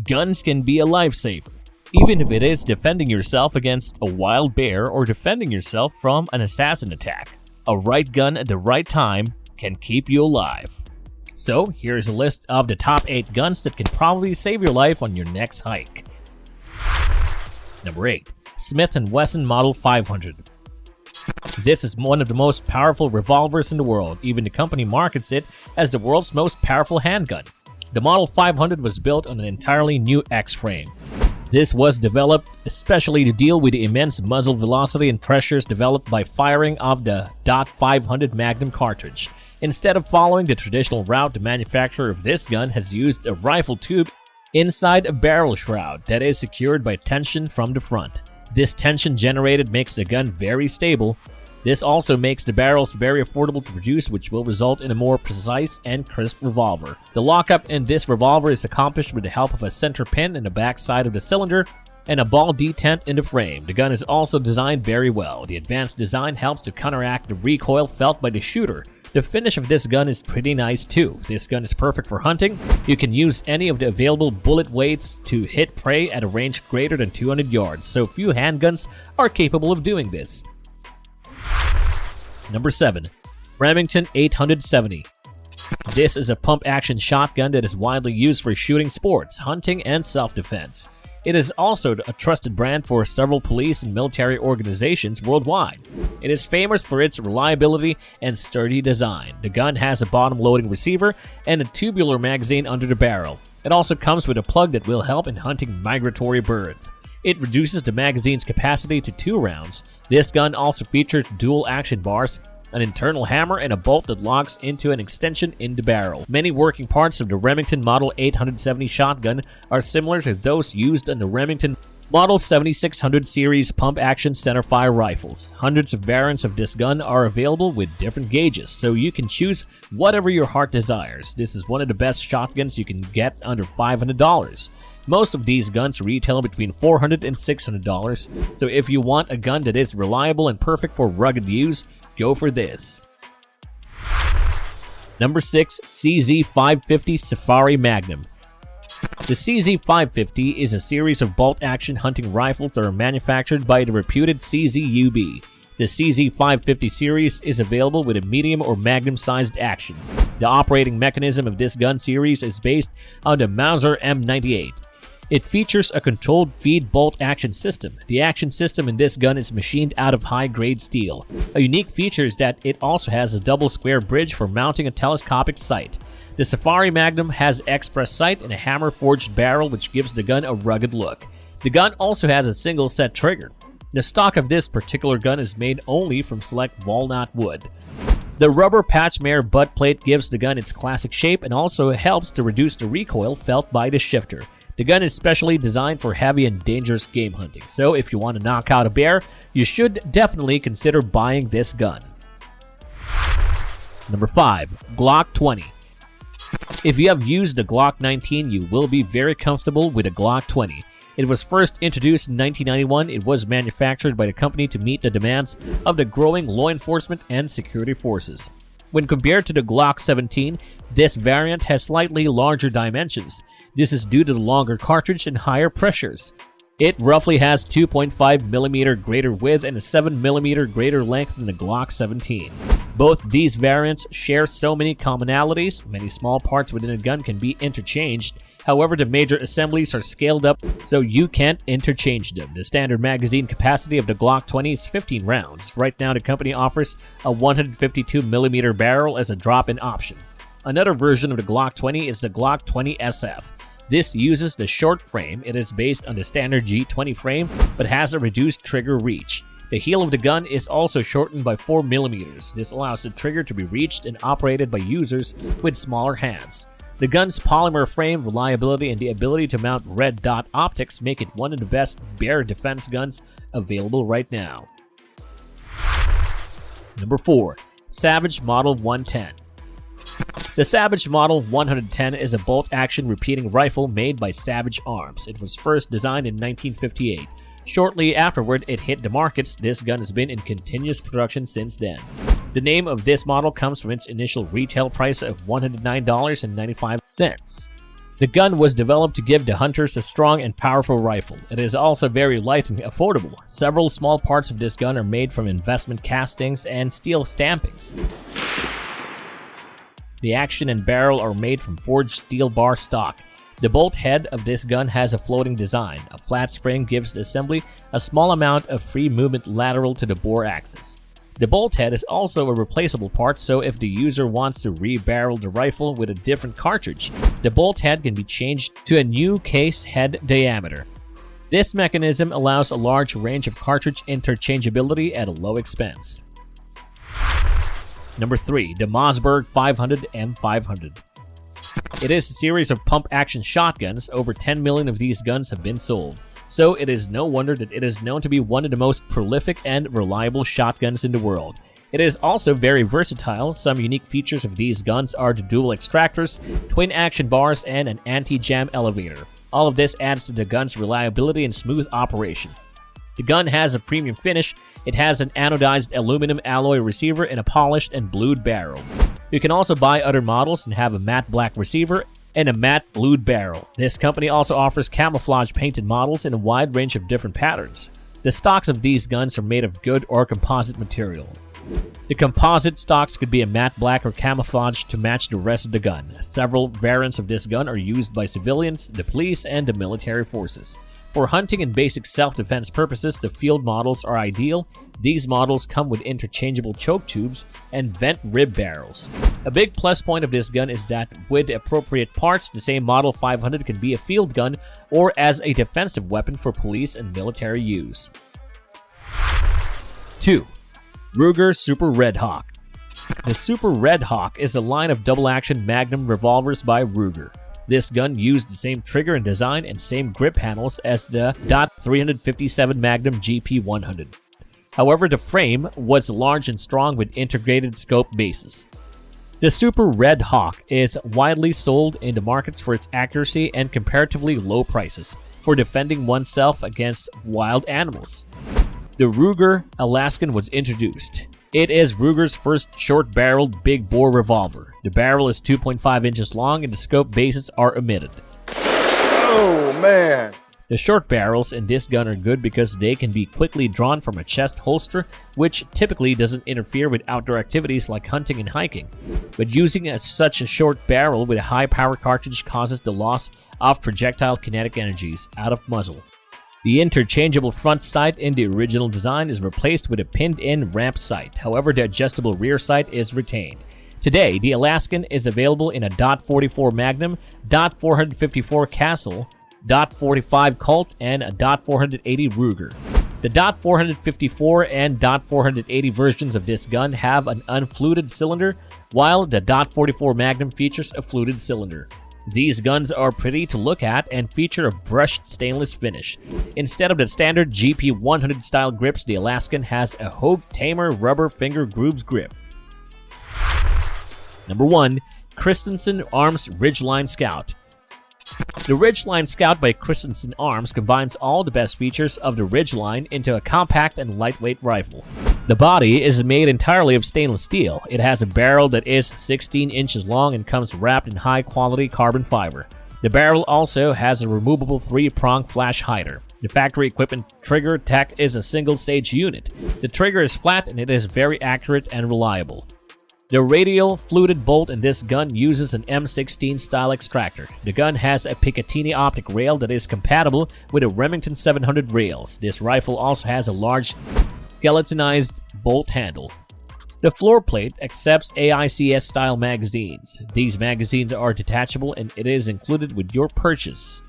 Guns can be a lifesaver, even if it is defending yourself against a wild bear or defending yourself from an assassin attack. A right gun at the right time can keep you alive. So, here's a list of the top 8 guns that can probably save your life on your next hike. Number 8. Smith & Wesson Model 500. This is one of the most powerful revolvers in the world. Even the company markets it as the world's most powerful handgun. The Model 500 was built on an entirely new X-frame. This was developed especially to deal with the immense muzzle velocity and pressures developed by firing of the .500 Magnum cartridge. Instead of following the traditional route, the manufacturer of this gun has used a rifle tube inside a barrel shroud that is secured by tension from the front. This tension generated makes the gun very stable. This also makes the barrels very affordable to produce, which will result in a more precise and crisp revolver. The lockup in this revolver is accomplished with the help of a center pin in the back side of the cylinder and a ball detent in the frame. The gun is also designed very well. The advanced design helps to counteract the recoil felt by the shooter. The finish of this gun is pretty nice too. This gun is perfect for hunting. You can use any of the available bullet weights to hit prey at a range greater than 200 yards, so few handguns are capable of doing this. Number 7. Remington 870. This is a pump-action shotgun that is widely used for shooting sports, hunting, and self-defense. It is also a trusted brand for several police and military organizations worldwide. It is famous for its reliability and sturdy design. The gun has a bottom-loading receiver and a tubular magazine under the barrel. It also comes with a plug that will help in hunting migratory birds. It reduces the magazine's capacity to 2 rounds. This gun also features dual action bars, an internal hammer, and a bolt that locks into an extension in the barrel. Many working parts of the Remington Model 870 shotgun are similar to those used on the Remington Model 7600 series pump-action centerfire rifles. Hundreds of variants of this gun are available with different gauges, so you can choose whatever your heart desires. This is one of the best shotguns you can get under $500. Most of these guns retail between $400 and $600, so if you want a gun that is reliable and perfect for rugged use, go for this. Number 6. CZ550 Safari Magnum. The CZ550 is a series of bolt-action hunting rifles that are manufactured by the reputed CZUB. The CZ550 series is available with a medium or magnum-sized action. The operating mechanism of this gun series is based on the Mauser M98. It features a controlled feed bolt action system. The action system in this gun is machined out of high-grade steel. A unique feature is that it also has a double square bridge for mounting a telescopic sight. The Safari Magnum has express sight and a hammer-forged barrel which gives the gun a rugged look. The gun also has a single set trigger. The stock of this particular gun is made only from select walnut wood. The rubber Patchmere butt plate gives the gun its classic shape and also helps to reduce the recoil felt by the shifter. The gun is specially designed for heavy and dangerous game hunting, so if you want to knock out a bear, you should definitely consider buying this gun. Number 5. Glock 20. If you have used the Glock 19, you will be very comfortable with a Glock 20. It was first introduced in 1991. It was manufactured by the company to meet the demands of the growing law enforcement and security forces. When compared to the Glock 17, this variant has slightly larger dimensions. This is due to the longer cartridge and higher pressures. It roughly has 2.5mm greater width and a 7mm greater length than the Glock 17. Both these variants share so many commonalities. Many small parts within a gun can be interchanged. However, the major assemblies are scaled up so you can't interchange them. The standard magazine capacity of the Glock 20 is 15 rounds. Right now, the company offers a 152mm barrel as a drop-in option. Another version of the Glock 20 is the Glock 20 SF. This uses the short frame. It is based on the standard G20 frame, but has a reduced trigger reach. The heel of the gun is also shortened by 4mm. This allows the trigger to be reached and operated by users with smaller hands. The gun's polymer frame, reliability, and the ability to mount red dot optics make it one of the best bear defense guns available right now. Number 4. Savage Model 110. The Savage Model 110 is a bolt-action repeating rifle made by Savage Arms. It was first designed in 1958. Shortly afterward, it hit the markets. This gun has been in continuous production since then. The name of this model comes from its initial retail price of $109.95. The gun was developed to give the hunters a strong and powerful rifle. It is also very light and affordable. Several small parts of this gun are made from investment castings and steel stampings. The action and barrel are made from forged steel bar stock. The bolt head of this gun has a floating design. A flat spring gives the assembly a small amount of free movement lateral to the bore axis. The bolt head is also a replaceable part, so if the user wants to re-barrel the rifle with a different cartridge, the bolt head can be changed to a new case head diameter. This mechanism allows a large range of cartridge interchangeability at a low expense. Number 3. The Mossberg 500 M500. It is a series of pump-action shotguns. Over 10 million of these guns have been sold. So it is no wonder that it is known to be one of the most prolific and reliable shotguns in the world. It is also very versatile. Some unique features of these guns are the dual extractors, twin action bars, and an anti-jam elevator. All of this adds to the gun's reliability and smooth operation. The gun has a premium finish. It has an anodized aluminum alloy receiver and a polished and blued barrel. You can also buy other models and have a matte black receiver and a matte blued barrel. This company also offers camouflage painted models in a wide range of different patterns. The stocks of these guns are made of good or composite material. The composite stocks could be a matte black or camouflage to match the rest of the gun. Several variants of this gun are used by civilians, the police, and the military forces. For hunting and basic self-defense purposes, the field models are ideal. These models come with interchangeable choke tubes and vent rib barrels. A big plus point of this gun is that with the appropriate parts, the same Model 500 can be a field gun or as a defensive weapon for police and military use. 2. Ruger Super Red Hawk. The Super Red Hawk is a line of double-action Magnum revolvers by Ruger. This gun used the same trigger and design and same grip handles as the .357 Magnum GP100. However, the frame was large and strong with integrated scope bases. The Super Red Hawk is widely sold in the markets for its accuracy and comparatively low prices for defending oneself against wild animals. The Ruger Alaskan was introduced. It is Ruger's first short-barreled big-bore revolver. The barrel is 2.5 inches long and the scope bases are omitted. Oh, man! The short barrels in this gun are good because they can be quickly drawn from a chest holster, which typically doesn't interfere with outdoor activities like hunting and hiking. But using such a short barrel with a high-power cartridge causes the loss of projectile kinetic energies out of muzzle. The interchangeable front sight in the original design is replaced with a pinned-in ramp sight. However, the adjustable rear sight is retained. Today, the Alaskan is available in a .44 Magnum, .454 Castle, .45 Colt, and a .480 Ruger. The .454 and .480 versions of this gun have an unfluted cylinder, while the .44 Magnum features a fluted cylinder. These guns are pretty to look at and feature a brushed stainless finish. Instead of the standard GP100 style grips, the Alaskan has a Hogue Tamer rubber finger grooves grip. Number 1. Christensen Arms Ridgeline Scout. The Ridgeline Scout by Christensen Arms combines all the best features of the Ridgeline into a compact and lightweight rifle. The body is made entirely of stainless steel. It has a barrel that is 16 inches long and comes wrapped in high-quality carbon fiber. The barrel also has a removable 3-prong flash hider. The factory equipment trigger tech is a single-stage unit. The trigger is flat and it is very accurate and reliable. The radial fluted bolt in this gun uses an M16 style extractor. The gun has a Picatinny optic rail that is compatible with a Remington 700 rails. This rifle also has a large skeletonized bolt handle. The floor plate accepts AICS style magazines. These magazines are detachable and it is included with your purchase.